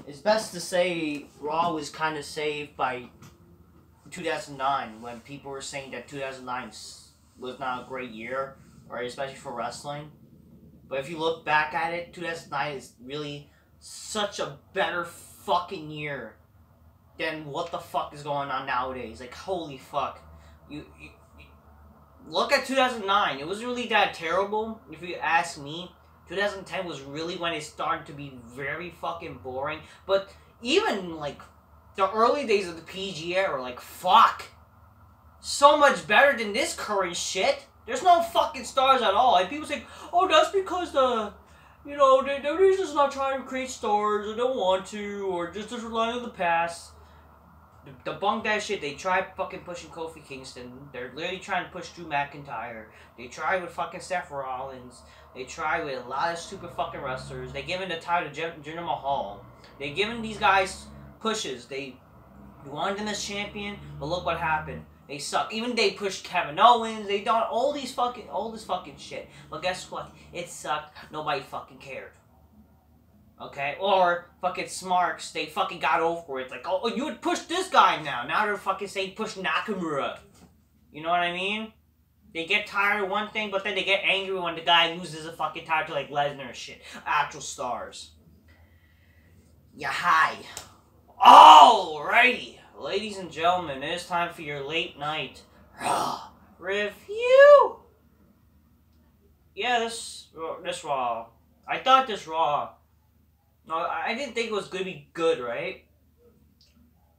It's best to say Raw was kind of saved by 2009 when people were saying that 2009 was not a great year, or especially for wrestling. But if you look back at it, 2009 is really such a better fucking year than what the fuck is going on nowadays. Like, holy fuck. You look at 2009. It was really that terrible, if you ask me. 2010 was really when it started to be very fucking boring. But even, like, the early days of the PG era, like, fuck. So much better than this current shit. There's no fucking stars at all. Like, people say, oh, that's because they're just not trying to create stars, or don't want to, or just relying on the past. Debunk that shit. They tried fucking pushing Kofi Kingston. They're literally trying to push Drew McIntyre. They tried with fucking Seth Rollins. They tried with a lot of stupid fucking wrestlers. They given the title to Jinder Mahal. They given these guys pushes. They wanted them as champion, but look what happened. They suck. Even they pushed Kevin Owens. They done all this fucking shit. But guess what? It sucked. Nobody fucking cared. Okay? Or fucking Smarks, they fucking got over it. Like, oh, you would push this guy now. Now they're fucking saying push Nakamura. You know what I mean? They get tired of one thing, but then they get angry when the guy loses a fucking title to like Lesnar and shit. Actual stars. Yeah, hi. Alrighty. Ladies and gentlemen, it is time for your late night Raw review. Yeah, this Raw. I thought this Raw. No, I didn't think it was going to be good, right?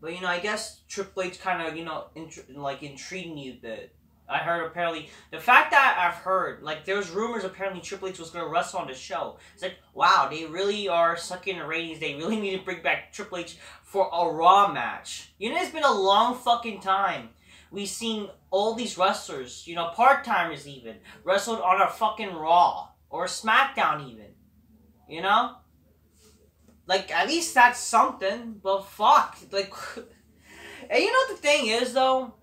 But, I guess Triple H kind of, intrigued me a bit. I heard apparently, the fact that I've heard, like, there's rumors apparently Triple H was going to wrestle on the show. It's like, wow, they really are sucking the ratings. They really need to bring back Triple H for a Raw match. It's been a long fucking time. We've seen all these wrestlers, part-timers even, wrestled on a fucking Raw. Or SmackDown even. Like, at least that's something, but fuck. Like, and the thing is, though?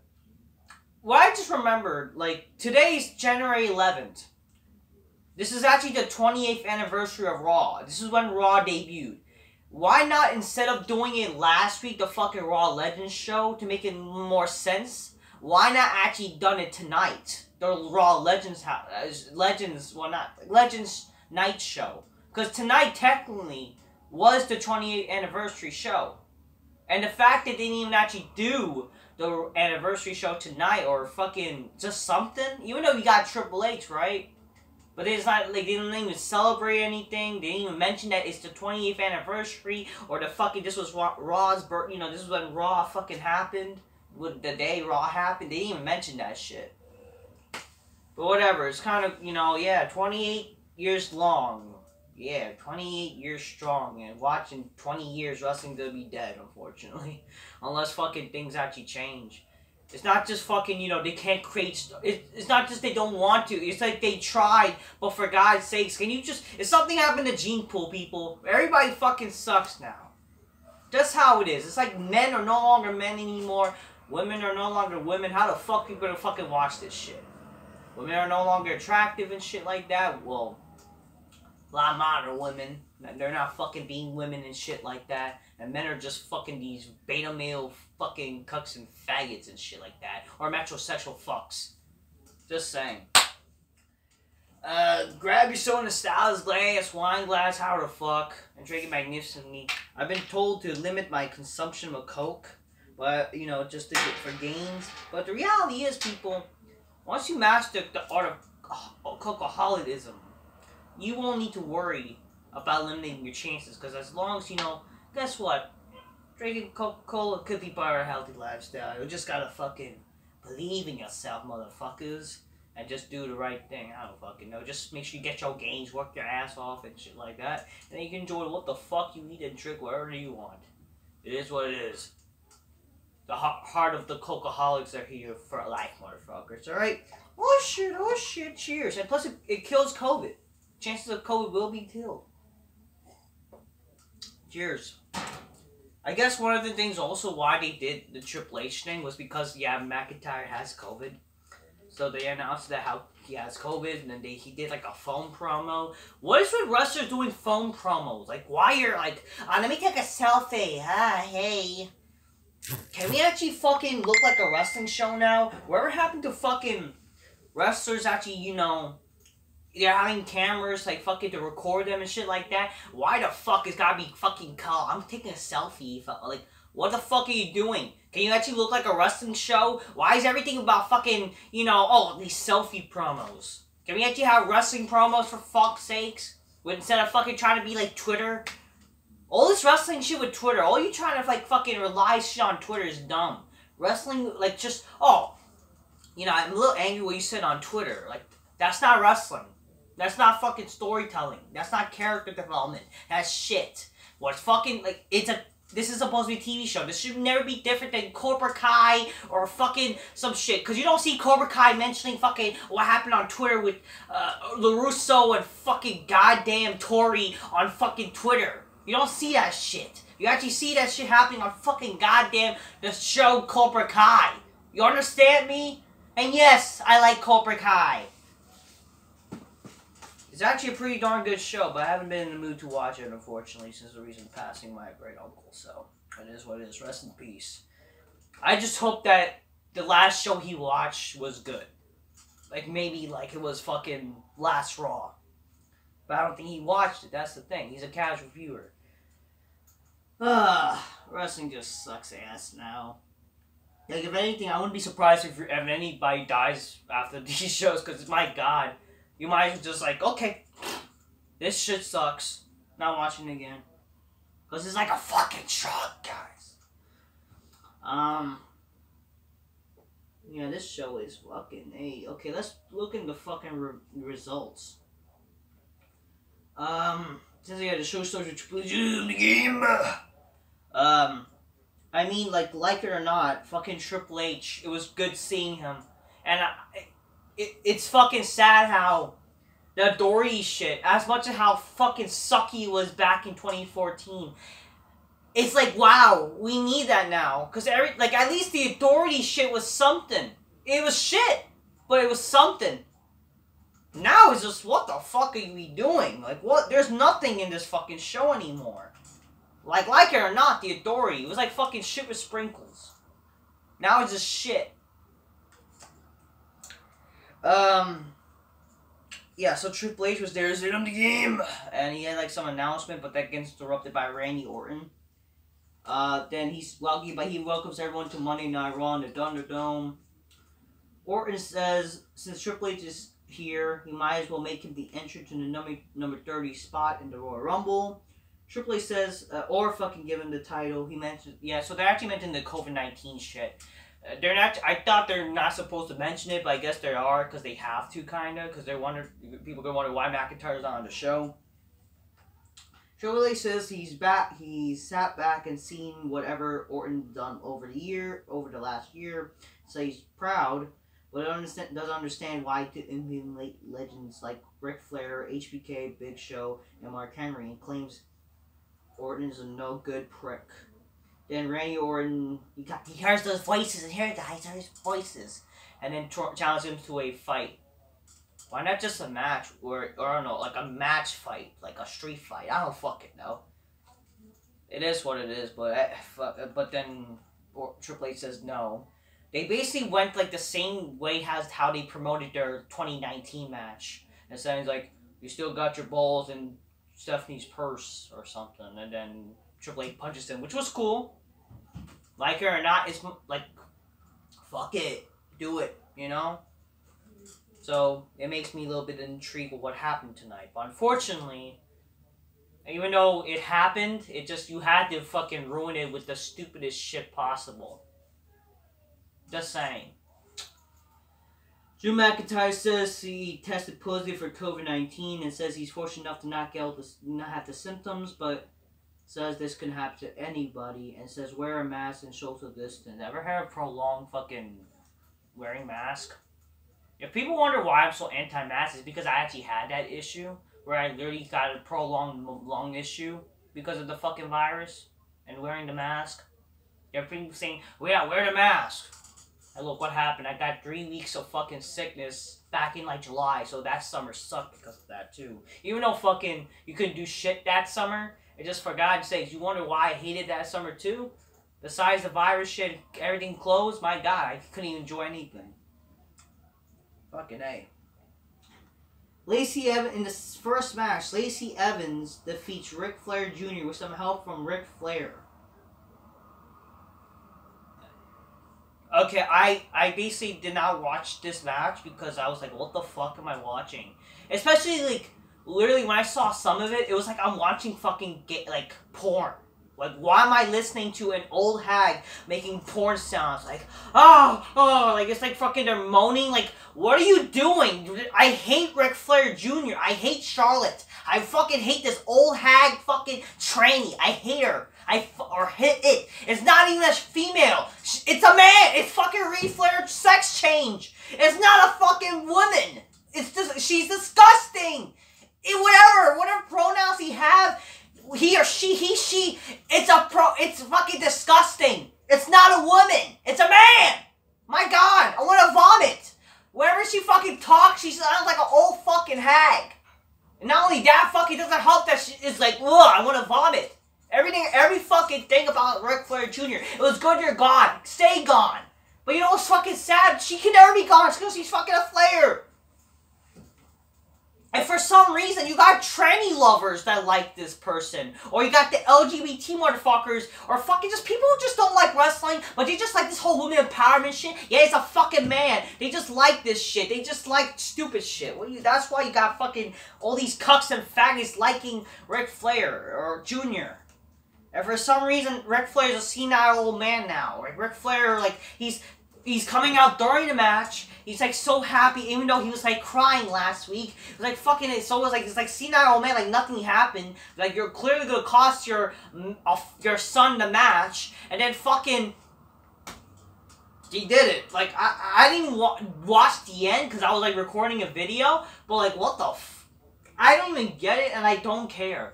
What I just remembered, like, today's January 11th. This is actually the 28th anniversary of Raw. This is when Raw debuted. Why not, instead of doing it last week, the fucking Raw Legends show, to make it more sense, why not actually done it tonight? The Raw Legends night show. Because tonight, technically, was the 28th anniversary show. And the fact that they didn't even actually do the anniversary show tonight, or fucking just something, even though you got Triple H, right? But it's not, like, they didn't even celebrate anything. They didn't even mention that it's the 28th anniversary, or the fucking, this was Raw's birth, this is when Raw fucking happened, the day Raw happened. They didn't even mention that shit. But whatever, it's kind of, yeah, 28 years long. Yeah, 28 years strong, and watching 20 years, wrestling gonna be dead, unfortunately. Unless fucking things actually change. It's not just fucking, they can't create... It's not just they don't want to. It's like they tried, but for God's sakes, can you just... If something happened to Gene Pool, people, everybody fucking sucks now. That's how it is. It's like men are no longer men anymore. Women are no longer women. How the fuck are you gonna fucking watch this shit? Women are no longer attractive and shit like that. Well... A lot of modern women, they're not fucking being women and shit like that. And men are just fucking these beta male fucking cucks and faggots and shit like that. Or metrosexual fucks. Just saying. Grab your soda styles glass, wine glass, however the fuck, and drink it magnificently. I've been told to limit my consumption of Coke, but, just to get for gains. But the reality is, people, once you master the art of cocoholism, you won't need to worry about limiting your chances, because as long as, guess what? Drinking Coca-Cola could be part of a healthy lifestyle. You just gotta fucking believe in yourself, motherfuckers, and just do the right thing. I don't fucking know. Just make sure you get your gains, work your ass off, and shit like that, and then you can enjoy what the fuck you eat and drink wherever you want. It is what it is. The heart of the Coca-holics are here for life, motherfuckers, alright? Oh shit, cheers. And plus, it kills COVID. Chances of COVID will be killed. Cheers. I guess one of the things also why they did the Triple H thing was because, yeah, McIntyre has COVID. So they announced that how he has COVID, and then he did like a phone promo. What is with wrestlers doing phone promos? Like, why you're like, let me take a selfie. Hey. Can we actually fucking look like a wrestling show now? Whatever happened to fucking wrestlers actually, you know, they're having cameras like fucking to record them and shit like that? Why the fuck is gotta be fucking called? I'm taking a selfie. Like, what the fuck are you doing? Can you actually look like a wrestling show? Why is everything about fucking, you know, oh, these selfie promos? Can we actually have wrestling promos for fuck's sakes? Instead of fucking trying to be like Twitter? All this wrestling shit with Twitter, all you trying to like fucking rely shit on Twitter is dumb. Wrestling, like just, you know, I'm a little angry what you said on Twitter. Like, that's not wrestling. That's not fucking storytelling. That's not character development. That's shit. What's fucking, like, this is supposed to be a TV show. This should never be different than Cobra Kai or fucking some shit. Because you don't see Cobra Kai mentioning fucking what happened on Twitter with LaRusso and fucking goddamn Tori on fucking Twitter. You don't see that shit. You actually see that shit happening on fucking goddamn the show Cobra Kai. You understand me? And yes, I like Cobra Kai. It's actually a pretty darn good show, but I haven't been in the mood to watch it, unfortunately, since the recent passing of my great uncle. So, it is what it is. Rest in peace. I just hope that the last show he watched was good. Like, maybe, like, it was fucking Last Raw. But I don't think he watched it. That's the thing. He's a casual viewer. Wrestling just sucks ass now. Like, if anything, I wouldn't be surprised if anybody dies after these shows, because, my God, you might as well just like, okay, this shit sucks. Not watching it again. Because it's like a fucking drug, guys. Yeah, this show is fucking, hey, okay, let's look into fucking results. Since the show starts with Triple H in the game. I mean, like it or not, fucking Triple H, it was good seeing him. And it's fucking sad how the Dory shit, as much as how fucking sucky it was back in 2014, it's like, wow, we need that now. Because at least the Authority shit was something. It was shit, but it was something. Now it's just, what the fuck are we doing? Like, what? There's nothing in this fucking show anymore. Like it or not, the Authority, it was like fucking shit with sprinkles. Now it's just shit. Yeah, so Triple H was there to in the game, and he had like some announcement, but that gets interrupted by Randy Orton. Then he welcomes everyone to Monday Night Raw in the Thunderdome. Orton says, since Triple H is here, he might as well make him the entrant to the number 30 spot in the Royal Rumble. Triple H says, or fucking give him the title. He mentioned, yeah, so they're actually mentioning the COVID-19 shit. They're not. I thought they're not supposed to mention it, but I guess they are because they have to, kind of, because people gonna wonder why McIntyre's not on the show. Triple H says he's back. He sat back and seen whatever Orton done over the last year. So he's proud, but doesn't understand why to emulate legends like Ric Flair, HBK, Big Show, and Mark Henry, and claims Orton is a no good prick. Then Randy Orton, he hears those voices, and here guys, hears voices, and then challenges him to a fight. Why not just a match, or I don't know, like a match fight, like a street fight? I don't fucking know. It is what it is, but then Triple H says no. They basically went like the same way as how they promoted their 2019 match, and so he's like, you still got your balls in Stephanie's purse or something, and then Triple H punches him, which was cool. Like it or not, it's like, fuck it, do it, you know? So, it makes me a little bit intrigued with what happened tonight. But unfortunately, even though it happened, you had to fucking ruin it with the stupidest shit possible. Just saying. Drew McIntyre says he tested positive for COVID-19 and says he's fortunate enough to not have the symptoms, but says this can happen to anybody, and says wear a mask and social distance. Ever heard of prolonged fucking wearing mask? If people wonder why I'm so anti-mask, it's because I actually had that issue, where I literally got a prolonged lung issue because of the fucking virus and wearing the mask. There are people saying, well, yeah, wear the mask. And look what happened. I got 3 weeks of fucking sickness back in like July, so that summer sucked because of that too. Even though fucking you couldn't do shit that summer, it just for God's sakes, you wonder why I hated that summer too? Besides the virus shit, everything closed, my God, I couldn't even enjoy anything. Fucking A. Lacey Evans, in the first match, Lacey Evans defeats Ric Flair Jr. with some help from Ric Flair. Okay, I basically did not watch this match because I was like, what the fuck am I watching? Especially, like, literally when I saw some of it, it was like I'm watching fucking, porn. Like, why am I listening to an old hag making porn sounds? Like, like, it's like fucking they're moaning. Like, what are you doing? I hate Ric Flair Jr. I hate Charlotte. I fucking hate this old hag fucking tranny. I hate her. Or hit it. It's not even a female. It's a man. It's fucking Ric Flair sex change. It's not a fucking woman. It's just, she's disgusting. Whatever pronouns he have, he or she, he, she, it's fucking disgusting. It's not a woman. It's a man. My God, I want to vomit. Whenever she fucking talks, she sounds like an old fucking hag. And not only that, fucking doesn't help that she is like, ugh, I want to vomit. Every fucking thing about Ric Flair Jr. It was good you're gone. Stay gone. But you know what's fucking sad? She can never be gone because she's fucking a Flair. And for some reason, you got tranny lovers that like this person. Or you got the LGBT motherfuckers. Or fucking just people who just don't like wrestling. But they just like this whole women empowerment shit. Yeah, he's a fucking man. They just like this shit. They just like stupid shit. That's why you got fucking all these cucks and faggots liking Ric Flair or Jr. And for some reason, Ric Flair's a senile old man now. Like, Ric Flair, like, he's coming out during the match. He's, like, so happy, even though he was, like, crying last week. It was, like, fucking, so it was, like, it's, like, senile old man, like, nothing happened. Like, you're clearly gonna cost your son the match. And then fucking, he did it. Like, I didn't watch the end, because I was, like, recording a video. But, like, what the I don't even get it, and I don't care.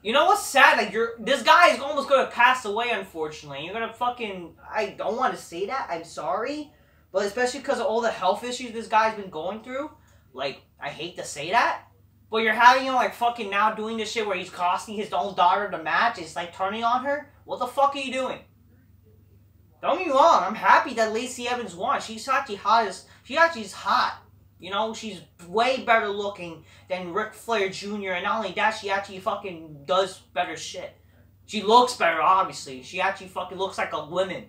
You know what's sad? Like, this guy is almost gonna pass away, unfortunately. You're gonna fucking... I don't want to say that. I'm sorry. But especially because of all the health issues this guy's been going through. Like, I hate to say that. But you're having him, like, fucking now doing this shit where he's costing his own daughter the match. It's, like, turning on her. What the fuck are you doing? Don't get me wrong. I'm happy that Lacey Evans won. She's actually hot she actually is hot. You know, she's way better looking than Ric Flair Jr. And not only that, she actually fucking does better shit. She looks better, obviously. She actually fucking looks like a woman.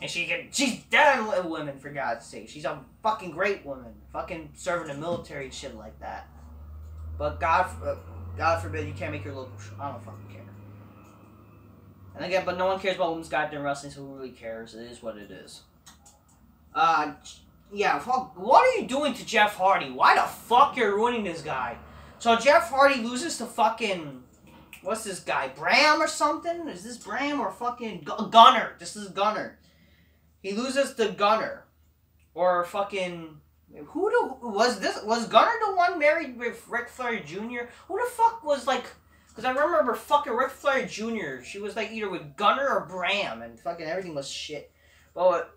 And she's damn a woman, for God's sake. She's a fucking great woman. Fucking serving the military and shit like that. But God forbid you can't make her look... I don't fucking care. And again, but no one cares about women's goddamn wrestling, so who really cares? It is what it is. Yeah, fuck, what are you doing to Jeff Hardy? Why the fuck you're ruining this guy? So Jeff Hardy loses to fucking... What's this guy? Bram or something? Is this Bram or fucking... Gunner. This is Gunner. He loses to Gunner. Or fucking... Was Gunner the one married with Ric Flair Jr.? Who the fuck was like... Because I remember fucking Ric Flair Jr. She was like either with Gunner or Bram. And fucking everything was shit. But...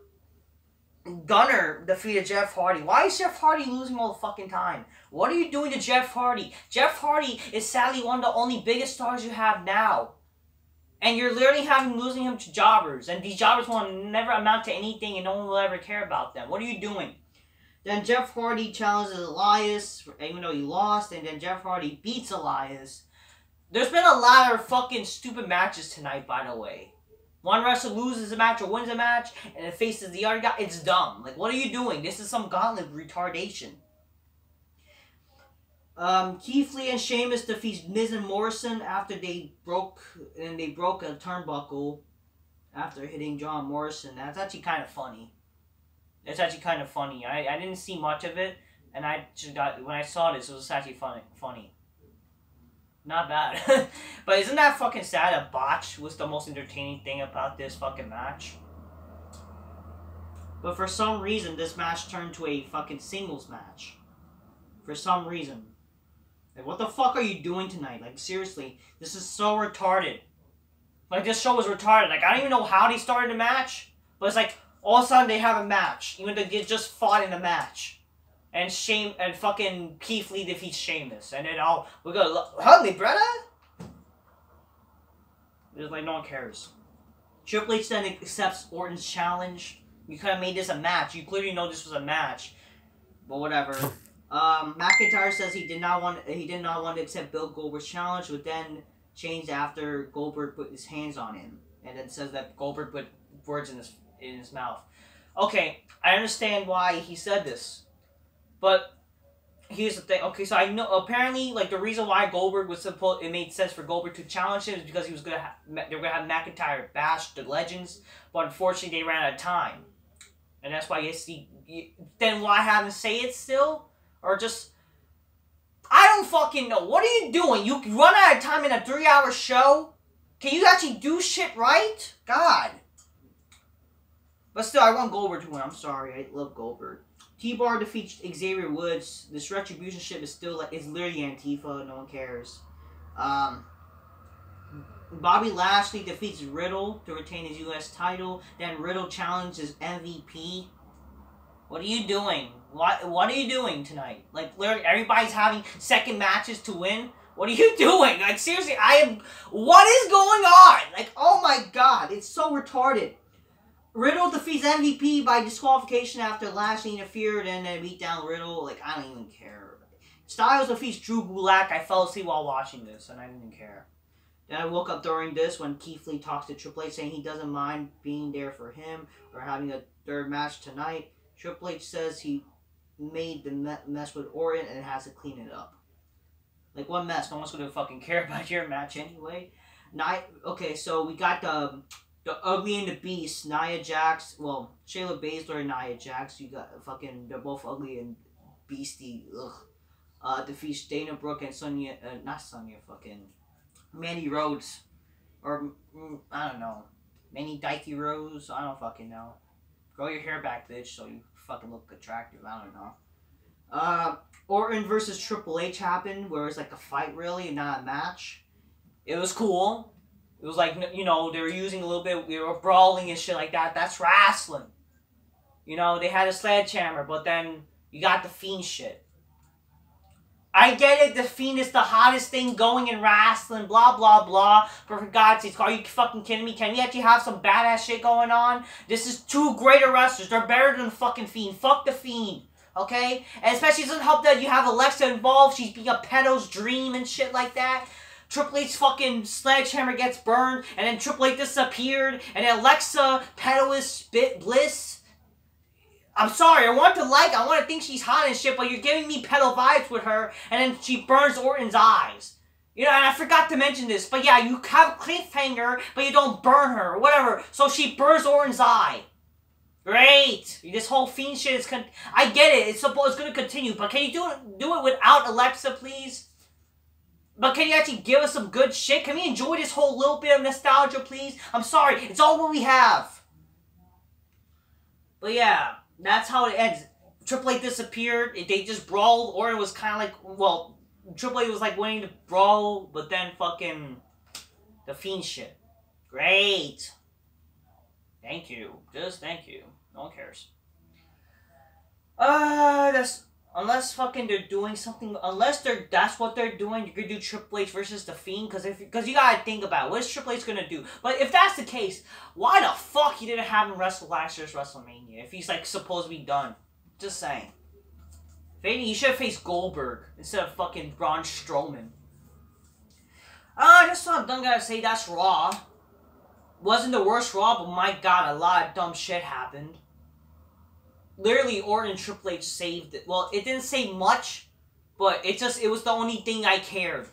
Gunner defeated Jeff Hardy. Why is Jeff Hardy losing all the fucking time? What are you doing to Jeff Hardy? Jeff Hardy is sadly one of the only biggest stars you have now. And you're literally losing him to jobbers. And these jobbers will never amount to anything and no one will ever care about them. What are you doing? Then Jeff Hardy challenges Elias, even though he lost. And then Jeff Hardy beats Elias. There's been a lot of fucking stupid matches tonight, by the way. One wrestler loses a match or wins a match, and it faces the other guy. It's dumb. Like, what are you doing? This is some gauntlet retardation. Keith Lee and Sheamus defeats Miz and Morrison after they broke a turnbuckle after hitting John Morrison. That's actually kind of funny. It's actually kind of funny. I didn't see much of it, and when I saw this, it was actually funny. Not bad. But isn't that fucking sad that botch was the most entertaining thing about this fucking match? But for some reason, this match turned to a fucking singles match. For some reason. Like, what the fuck are you doing tonight? Like, seriously, this is so retarded. Like, this show was retarded. Like, I don't even know how they started the match. But it's like, all of a sudden they have a match, even though they just fought in a match. And fucking Keith Lee defeats Sheamus. And then we're gonna hug me, brother? It's like, no one cares. Triple H then accepts Orton's challenge. You could have made this a match. You clearly know this was a match. But whatever. McIntyre says he did not want to accept Bill Goldberg's challenge, but then changed after Goldberg put his hands on him. And then says that Goldberg put words in his mouth. Okay, I understand why he said this. But here's the thing. Okay, so I know apparently like the reason why Goldberg was it made sense for Goldberg to challenge him is because he was they were gonna have McIntyre bash the legends, but unfortunately they ran out of time, and that's why then why have him say it still, or just I don't fucking know. What are you doing? You run out of time in a 3-hour show. Can you actually do shit right? God. But still, I want Goldberg to win. I'm sorry. I love Goldberg. T-Bar defeats Xavier Woods. This retribution ship is still like, it's literally Antifa. No one cares. Bobby Lashley defeats Riddle to retain his U.S. title. Then Riddle challenges MVP. What are you doing? What are you doing tonight? Like, literally, everybody's having second matches to win. What are you doing? Like, seriously, what is going on? Like, oh my god, it's so retarded. Riddle defeats MVP by disqualification after Lashley interfered and then beat down Riddle. Like, I don't even care. Styles defeats Drew Gulak. I fell asleep while watching this, and I didn't even care. Then I woke up during this when Keith Lee talks to Triple H saying he doesn't mind being there for him or having a third match tonight. Triple H says he made the mess with Orton and has to clean it up. Like, what mess? No one's going to fucking care about your match anyway. Okay, so we got the Ugly and the Beast, Nia Jax, well, Shayna Baszler and Nia Jax, you got fucking, they're both ugly and beastie, defeats Dana Brooke and fucking, Mandy Rhodes, or, I don't know, Manny Dikey Rose, I don't fucking know. Grow your hair back, bitch, so you fucking look attractive, I don't know. Orton versus Triple H happened, where it's like a fight, really, and not a match. It was cool. It was like, you know, they were using a little bit, we were brawling and shit like that. That's wrestling. You know, they had a sledgehammer, but then you got the Fiend shit. I get it, the Fiend is the hottest thing going in wrestling, blah, blah, blah. But for God's sake, are you fucking kidding me? Can we actually have some badass shit going on? This is two greater wrestlers. They're better than the fucking Fiend. Fuck the Fiend. Okay? And especially it doesn't help that you have Alexa involved. She's being a pedo's dream and shit like that. Triple H's fucking sledgehammer gets burned, and then Triple H disappeared, and then Alexa, pedoist, bliss. I'm sorry, I want to think she's hot and shit, but you're giving me pedo vibes with her, and then she burns Orton's eyes. You know, and I forgot to mention this, but yeah, you have a cliffhanger, but you don't burn her, or whatever, so she burns Orton's eye. Great! This whole Fiend shit is I get it, it's gonna continue, but can you do it without Alexa, please? But can you actually give us some good shit? Can we enjoy this whole little bit of nostalgia, please? I'm sorry, it's all what we have. But yeah, that's how it ends. Triple H disappeared. They just brawled. Orton was kind of like, well, Triple H was like winning the brawl, but then fucking the Fiend shit. Great. Thank you. Just thank you. No one cares. Unless fucking they're doing something, that's what they're doing, you could do Triple H versus The Fiend, because you gotta think about it, what is Triple H gonna do? But if that's the case, why the fuck he didn't have him wrestle last year's WrestleMania, if he's like supposed to be done? Just saying. He should have faced Goldberg, instead of fucking Braun Strowman. Just so I'm done gotta say, that's Raw. Wasn't the worst Raw, but my god, a lot of dumb shit happened. Literally, Orton and Triple H saved it. Well, it didn't say much, but it was the only thing I cared.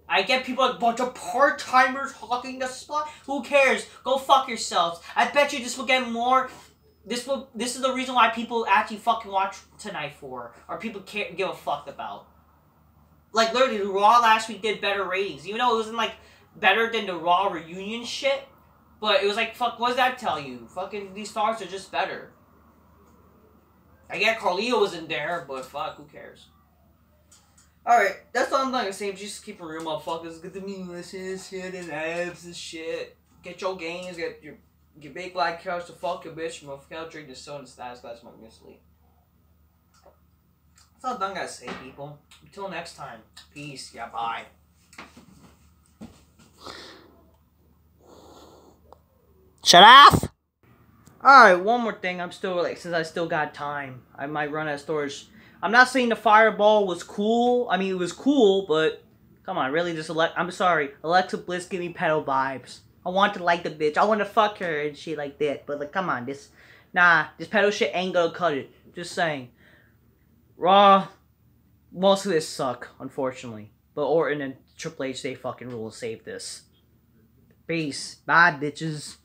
I get people like a bunch of part-timers hogging the spot. Who cares? Go fuck yourselves. I bet you this will get more. This is the reason why people actually fucking watch tonight for, or people give a fuck about. Like literally, the Raw last week did better ratings, even though it wasn't like better than the Raw reunion shit. But it was like, fuck, what does that tell you? Fucking these stars are just better. I get Carlito was in there, but fuck, who cares? Alright, that's all I'm gonna say. Just keep it real, motherfuckers. Get the meaningless shit and abs and shit. Get your games, get your Get big black couch to fuck your bitch from a drink the soda status glass smoke your sleep. That's all done gotta say, people. Until next time. Peace. Yeah, bye. Shut up! Alright, one more thing. I'm still, like, since I still got time, I might run out of storage. I'm not saying the fireball was cool. I mean, it was cool, but come on, really, just I'm sorry. Alexa Bliss give me pedo vibes. I want to like the bitch. I want to fuck her and shit like that. But, like, come on, this pedo shit ain't gonna cut it. Just saying. Raw, most of this suck, unfortunately. But Orton and Triple H, they fucking rule to save this. Peace. Bye, bitches.